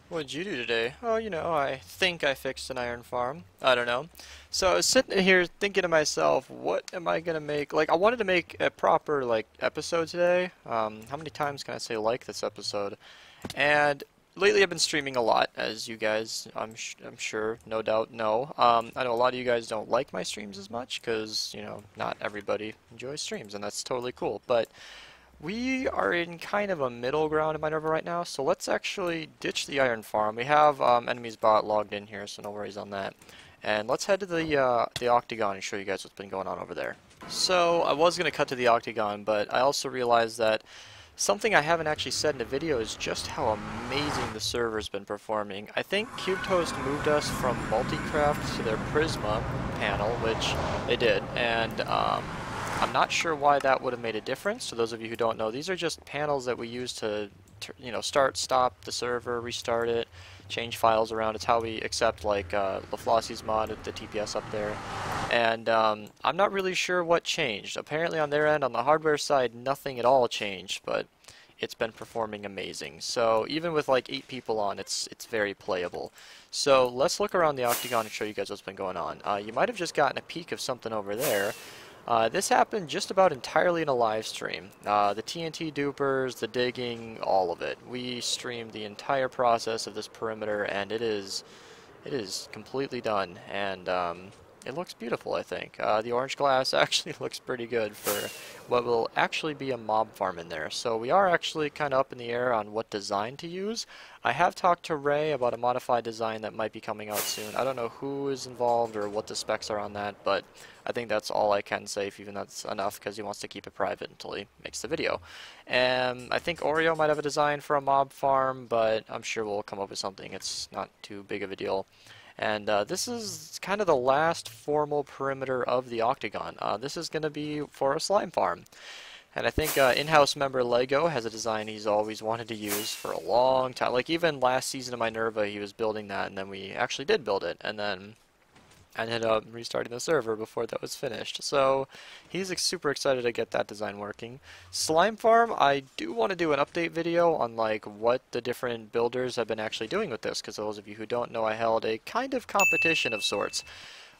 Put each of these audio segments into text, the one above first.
What'd you do today? Oh, I think I fixed an iron farm. I don't know. So I was sitting here thinking to myself, what am I gonna make? Like, I wanted to make a proper, like, episode today. How many times can I say like this episode? And lately I've been streaming a lot, as you guys, I'm sure, no doubt know. I know a lot of you guys don't like my streams as much, because, not everybody enjoys streams, and that's totally cool. But we are in kind of a middle ground in Minerva right now, so let's actually ditch the iron farm. We have enemies bot logged in here, so no worries on that. And let's head to the Octagon and show you guys what's been going on over there. So I was going to cut to the Octagon, but I also realized that something I haven't actually said in the video is just how amazing the server's been performing. I think CubeToast moved us from Multicraft to their Prisma panel, which they did, and I'm not sure why that would have made a difference. To those of you who don't know, these are just panels that we use to start, stop the server, restart it, change files around. It's how we accept like LaFlossie's mod with the TPS up there. And I'm not really sure what changed. Apparently on their end, on the hardware side, nothing at all changed, but it's been performing amazing. So even with like 8 people on, it's very playable. So let's look around the Octagon and show you guys what's been going on. You might have just gotten a peek of something over there. This happened just about entirely in a live stream. The TNT dupers, the digging, all of it. We streamed the entire process of this perimeter, and it is completely done, and it looks beautiful, I think. The orange glass actually looks pretty good for what will actually be a mob farm in there. So we are actually kind of up in the air on what design to use. I have talked to Ray about a modified design that might be coming out soon. I don't know who is involved or what the specs are on that, but I think that's all I can say, if even that's enough, because he wants to keep it private until he makes the video. And I think Oreo might have a design for a mob farm, but I'm sure we'll come up with something. It's not too big of a deal. And this is kind of the last formal perimeter of the Octagon. This is going to be for a slime farm. And I think in-house member Lego has a design he's always wanted to use for a long time. Like even last season of Minerva, he was building that, and then we actually did build it. And then I ended up restarting the server before that was finished. So he's super excited to get that design working. Slime Farm, I do want to do an update video on like what the different builders have been actually doing with this, because those of you who don't know, I held a kind of competition of sorts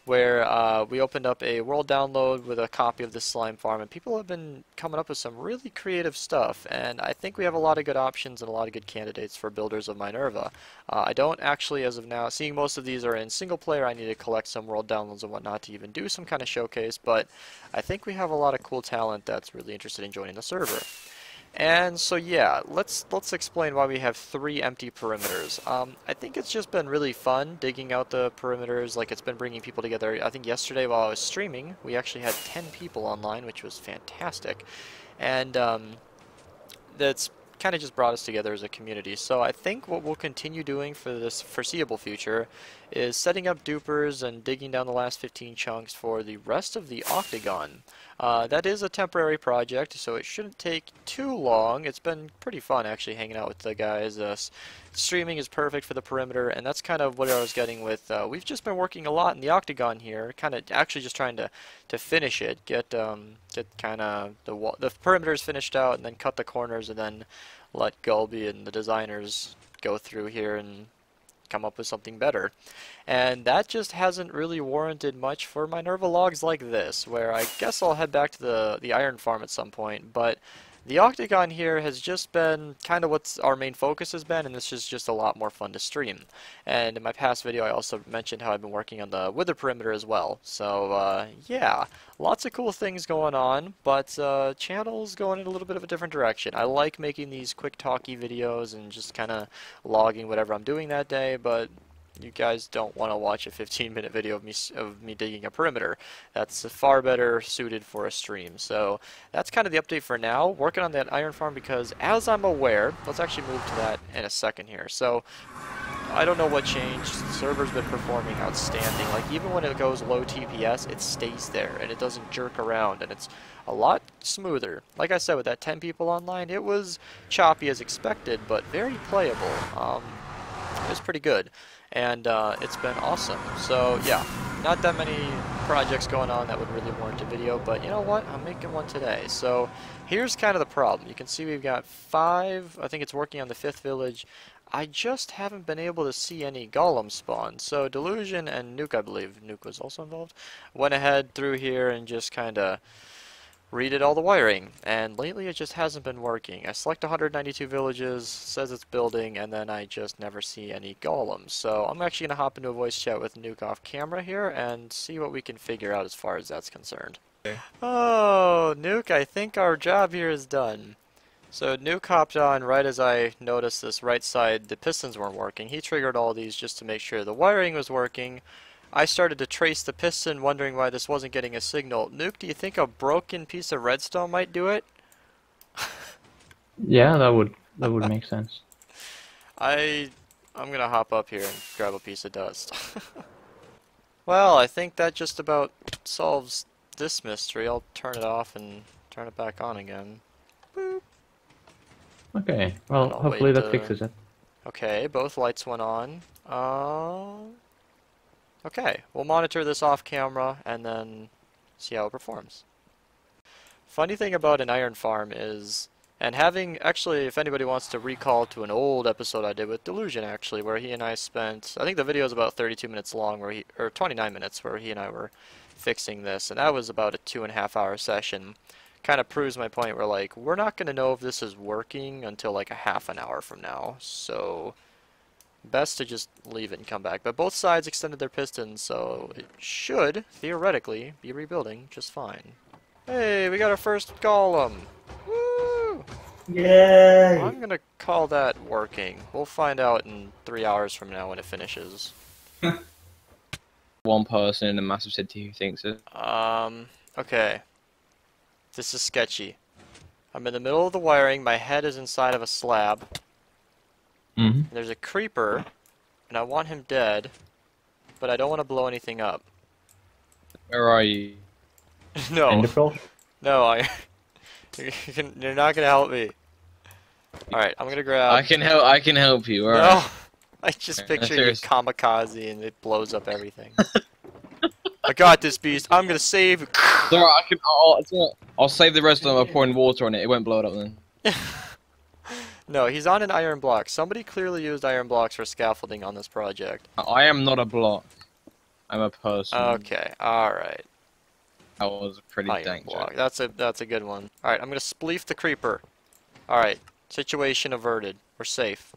where we opened up a world download with a copy of this slime farm, and people have been coming up with some really creative stuff, and I think we have a lot of good options and a lot of good candidates for builders of Minerva. I don't actually, as of now, seeing most of these are in single player, I need to collect some world downloads and whatnot to even do some kind of showcase, but I think we have a lot of cool talent that's really interested in joining the server. And so yeah, let's explain why we have 3 empty perimeters. I think it's just been really fun digging out the perimeters, like it's been bringing people together. I think yesterday while I was streaming, we actually had 10 people online, which was fantastic. And that's kind of just brought us together as a community. So I think what we'll continue doing for this foreseeable future is setting up dupers and digging down the last 15 chunks for the rest of the Octagon. That is a temporary project, so it shouldn't take too long. It's been pretty fun actually hanging out with the guys. Streaming is perfect for the perimeter, and that's kind of what I was getting with. We've just been working a lot in the Octagon here, kind of actually just trying to finish it, get kind of the perimeters finished out, and then cut the corners, and then let Gulby and the designers go through here and come up with something better. And that just hasn't really warranted much for Minerva logs like this, where I guess I'll head back to the iron farm at some point, but the Octagon here has just been kind of what our main focus has been, and this is just a lot more fun to stream. And in my past video I also mentioned how I've been working on the wither perimeter as well. So yeah, lots of cool things going on, but channel's going in a little bit of a different direction. I like making these quick talky videos and just kind of logging whatever I'm doing that day, but you guys don't want to watch a 15-minute video of me digging a perimeter. That's far better suited for a stream. So that's kind of the update for now. Working on that iron farm because, as I'm aware, let's actually move to that in a second here. So I don't know what changed. The server's been performing outstanding. Like even when it goes low TPS, it stays there and it doesn't jerk around, and it's a lot smoother. Like I said, with that 10 people online, it was choppy as expected, but very playable. It was pretty good. And it's been awesome. So yeah, not that many projects going on that would really warrant a video, but you know what, I'm making one today. So here's kind of the problem. You can see we've got 5, I think it's working on the 5th village. I just haven't been able to see any golem spawn. So Delusion and Nuke, I believe Nuke was also involved, went ahead through here and just kind of redid all the wiring. And lately it just hasn't been working. I select 192 villages, says it's building, and then I just never see any golems. So I'm actually going to hop into a voice chat with Nuke off camera here and see what we can figure out as far as that's concerned. Okay. Oh, Nuke, I think our job here is done. So Nuke hopped on right as I noticed this right side, the pistons weren't working. He triggered all these just to make sure the wiring was working. I started to trace the piston, wondering why this wasn't getting a signal. Nuke, do you think a broken piece of redstone might do it? Yeah, that would make sense. I'm gonna hop up here and grab a piece of dust. Well, I think that just about solves this mystery. I'll turn it off and turn it back on again. Boop. Okay, well, hopefully that fixes it. Okay, both lights went on. Okay, we'll monitor this off camera and then see how it performs. Funny thing about an iron farm is, and actually, if anybody wants to recall to an old episode I did with Delusion actually, where he and I spent, I think the video is about 32 minutes long, or 29 minutes, where he and I were fixing this, and that was about a 2.5-hour session. Kind of proves my point where, like, we're not going to know if this is working until like a half an hour from now, so best to just leave it and come back. But both sides extended their pistons, so it should, theoretically, be rebuilding just fine. Hey, we got our first golem! Woo! Yay! I'm gonna call that working. We'll find out in 3 hours from now when it finishes. One person in a massive city who thinks it. Okay. This is sketchy. I'm in the middle of the wiring, my head is inside of a slab. There's a creeper, and I want him dead, but I don't want to blow anything up. Where are you? No. No, you're not gonna help me. Alright, I'm gonna grab... I can help you, alright. No! I just picture you kamikaze and it blows up everything. I got this beast, I'm gonna save... It's alright, I'll save the rest of them by pouring water on it, it won't blow it up then. No, he's on an iron block. Somebody clearly used iron blocks for scaffolding on this project. I am not a block. I'm a person. Okay, alright. That was a pretty dank block. That's a good one. Alright, I'm gonna spleef the creeper. Alright, situation averted. We're safe.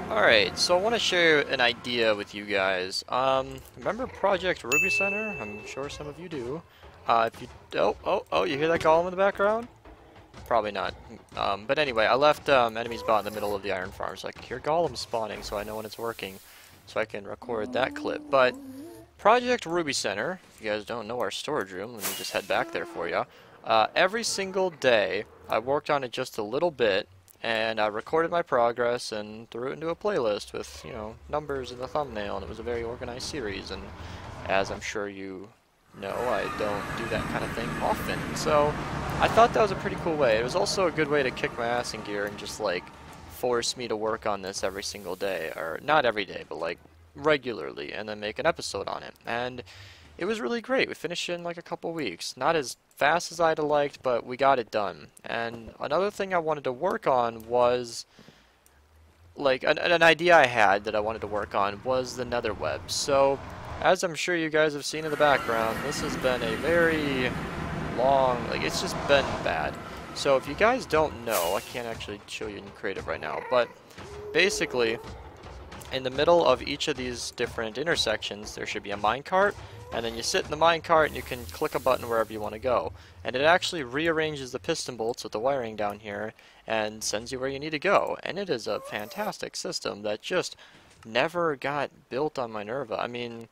Alright, so I want to share an idea with you guys. Remember Project Ruby Center? I'm sure some of you do. If you... Oh, you hear that golem in the background? Probably not. But anyway, I left enemy's bot in the middle of the iron farm, so I can hear golems spawning, so I know when it's working. So I can record that clip. But Project Ruby Center, if you guys don't know our storage room, let me just head back there for you. Every single day, I worked on it just a little bit, and I recorded my progress and threw it into a playlist with, you know, numbers in the thumbnail, and it was a very organized series, and as I'm sure you know, I don't do that kind of thing often, so I thought that was a pretty cool way. It was also a good way to kick my ass in gear and just, like, force me to work on this every single day, or not every day, but, like, regularly, and then make an episode on it, and it was really great. We finished in like a couple weeks. Not as fast as I'd have liked, but we got it done. And another thing I wanted to work on was, like, an idea I had that I wanted to work on was the nether web. So, as I'm sure you guys have seen in the background, this has been a very long, like, it's just been bad. So if you guys don't know, I can't actually show you in creative right now, but basically, in the middle of each of these different intersections, there should be a minecart, and then you sit in the minecart and you can click a button wherever you want to go. And it actually rearranges the piston bolts with the wiring down here and sends you where you need to go. And it is a fantastic system that just never got built on Minerva. I mean,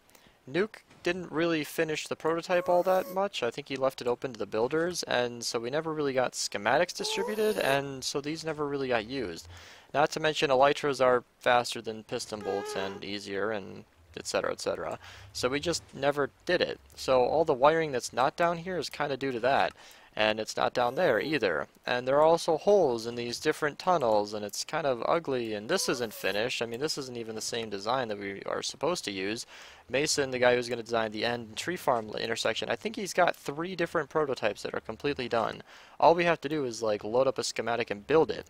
Nuke didn't really finish the prototype all that much. I think he left it open to the builders, and so we never really got schematics distributed, and so these never really got used. Not to mention elytras are faster than piston bolts and easier, and etc, etc. So we just never did it. So all the wiring that's not down here is kind of due to that. And it's not down there either. And there are also holes in these different tunnels, and it's kind of ugly, and this isn't finished. I mean, this isn't even the same design that we are supposed to use. Mason, the guy who's going to design the end tree farm intersection, I think he's got 3 different prototypes that are completely done. All we have to do is, like, load up a schematic and build it.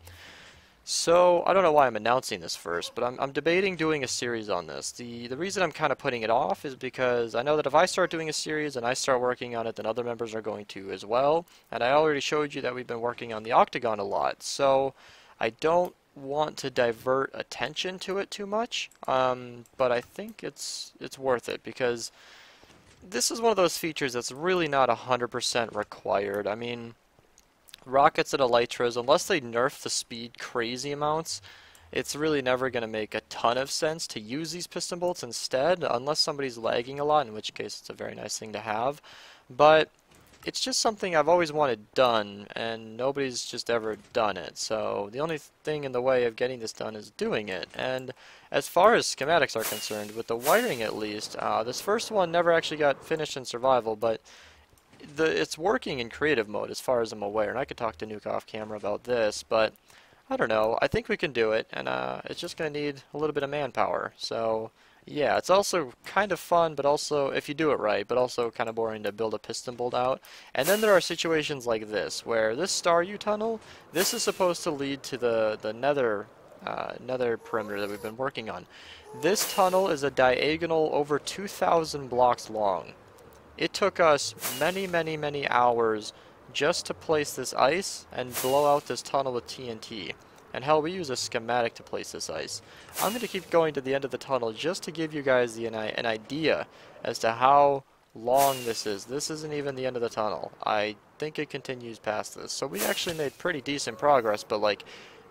So, I don't know why I'm announcing this first, but I'm debating doing a series on this. The reason I'm kind of putting it off is because I know that if I start doing a series and I start working on it, then other members are going to as well. And I already showed you that we've been working on the Octagon a lot, so I don't want to divert attention to it too much. But I think it's worth it because this is one of those features that's really not 100% required. I mean, rockets and elytras, unless they nerf the speed crazy amounts, it's really never going to make a ton of sense to use these piston bolts instead, unless somebody's lagging a lot, in which case it's a very nice thing to have. But it's just something I've always wanted done, and nobody's just ever done it. So the only thing in the way of getting this done is doing it. And as far as schematics are concerned, with the wiring at least, this first one never actually got finished in survival, but it's working in creative mode as far as I'm aware, and I could talk to Nuke off camera about this, but I don't know. I think we can do it, and it's just going to need a little bit of manpower. So yeah, it's also kind of fun, but also, if you do it right, but also kind of boring to build a piston bolt out. And then there are situations like this, where this Star U tunnel, this is supposed to lead to the Nether, Nether perimeter that we've been working on. This tunnel is a diagonal over 2,000 blocks long. It took us many hours just to place this ice and blow out this tunnel with TNT. And hell, we use a schematic to place this ice. I'm going to keep going to the end of the tunnel just to give you guys an idea as to how long this is. This isn't even the end of the tunnel. I think it continues past this. So we actually made pretty decent progress, but like,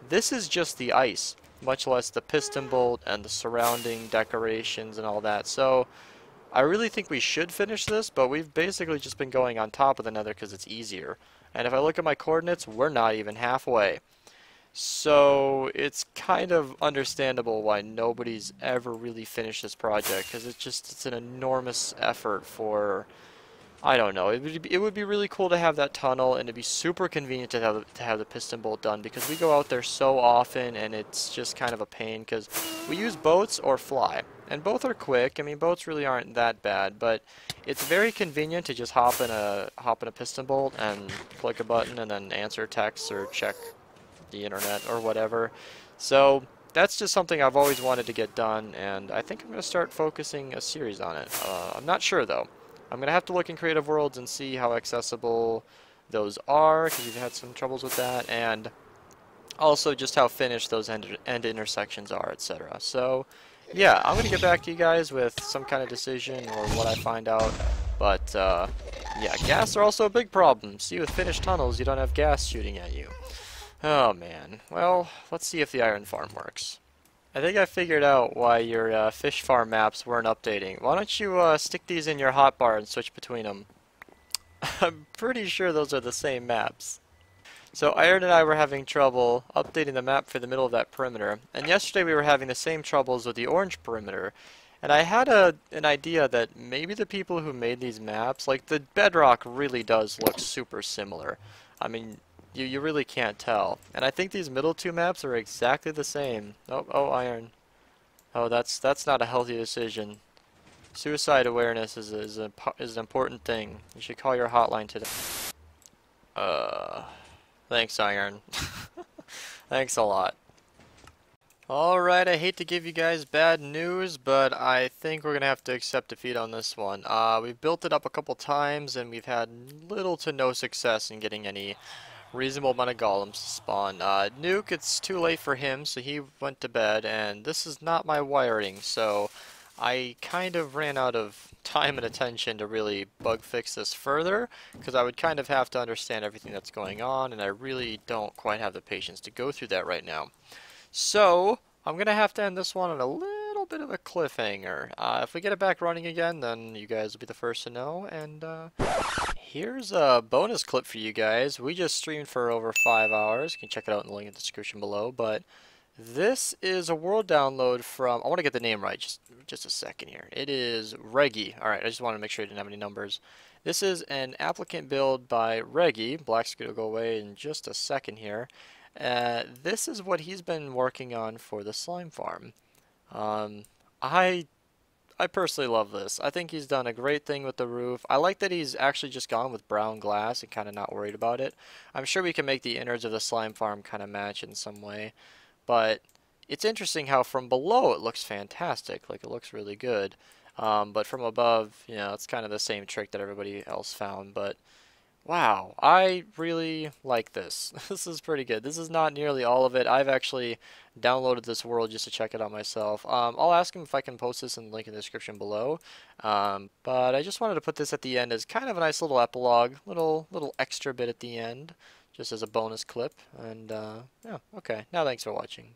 this is just the ice, much less the piston bolt and the surrounding decorations and all that. So I really think we should finish this, but we've basically just been going on top of the Nether because it's easier. And if I look at my coordinates, we're not even halfway. So it's kind of understandable why nobody's ever really finished this project, because it's an enormous effort for, I don't know, it would be really cool to have that tunnel, and it'd be super convenient to have the piston bolt done, because we go out there so often and it's just kind of a pain, because we use boats or fly, and both are quick. I mean, boats really aren't that bad, but it's very convenient to just hop in a piston bolt and click a button and then answer texts or check the internet or whatever. So that's just something I've always wanted to get done, and I think I'm going to start focusing a series on it. I'm not sure though. I'm going to have to look in Creative Worlds and see how accessible those are, because we've had some troubles with that, and also just how finished those end intersections are, etc. So, yeah, I'm going to get back to you guys with some kind of decision or what I find out. But, yeah, gas are also a big problem. See, with finished tunnels, you don't have gas shooting at you. Oh, man. Well, let's see if the iron farm works. I think I figured out why your fish farm maps weren't updating. Why don't you stick these in your hotbar and switch between them? I'm pretty sure those are the same maps. So Iron and I were having trouble updating the map for the middle of that perimeter, and yesterday we were having the same troubles with the orange perimeter. And I had an idea that maybe the people who made these maps, like the bedrock really does look super similar. I mean, you really can't tell. And I think these middle two maps are exactly the same. Oh, iron. Oh, that's not a healthy decision. Suicide awareness is an important thing. You should call your hotline today. Thanks, Iron. Thanks a lot. Alright, I hate to give you guys bad news, but I think we're going to have to accept defeat on this one. We've built it up a couple times, and we've had little to no success in getting any reasonable amount of golems to spawn. Nuke, it's too late for him, so he went to bed, and this is not my wiring, so I kind of ran out of time and attention to really bug fix this further, because I would kind of have to understand everything that's going on, and I really don't quite have the patience to go through that right now. So, I'm going to have to end this one on a little bit of a cliffhanger. If we get it back running again, then you guys will be the first to know, and here's a bonus clip for you guys. We just streamed for over 5 hours. You can check it out in the link in the description below, but this is a world download from, I want to get the name right, just a second here. It is Reggie. Alright, I just wanted to make sure I didn't have any numbers. This is an applicant build by Reggie. Black screen will go away in just a second here. This is what he's been working on for the slime farm. I personally love this. I think he's done a great thing with the roof. I like that he's actually just gone with brown glass and kind of not worried about it. I'm sure we can make the innards of the slime farm kind of match in some way. but it's interesting how from below it looks fantastic. Like, it looks really good. But from above, you know, it's kind of the same trick that everybody else found. But wow, I really like this. This is pretty good. This is not nearly all of it. I've actually downloaded this world just to check it out myself. I'll ask him if I can post this in the link in the description below. But I just wanted to put this at the end as kind of a nice little epilogue, little extra bit at the end, just as a bonus clip. And yeah, okay. Now thanks for watching.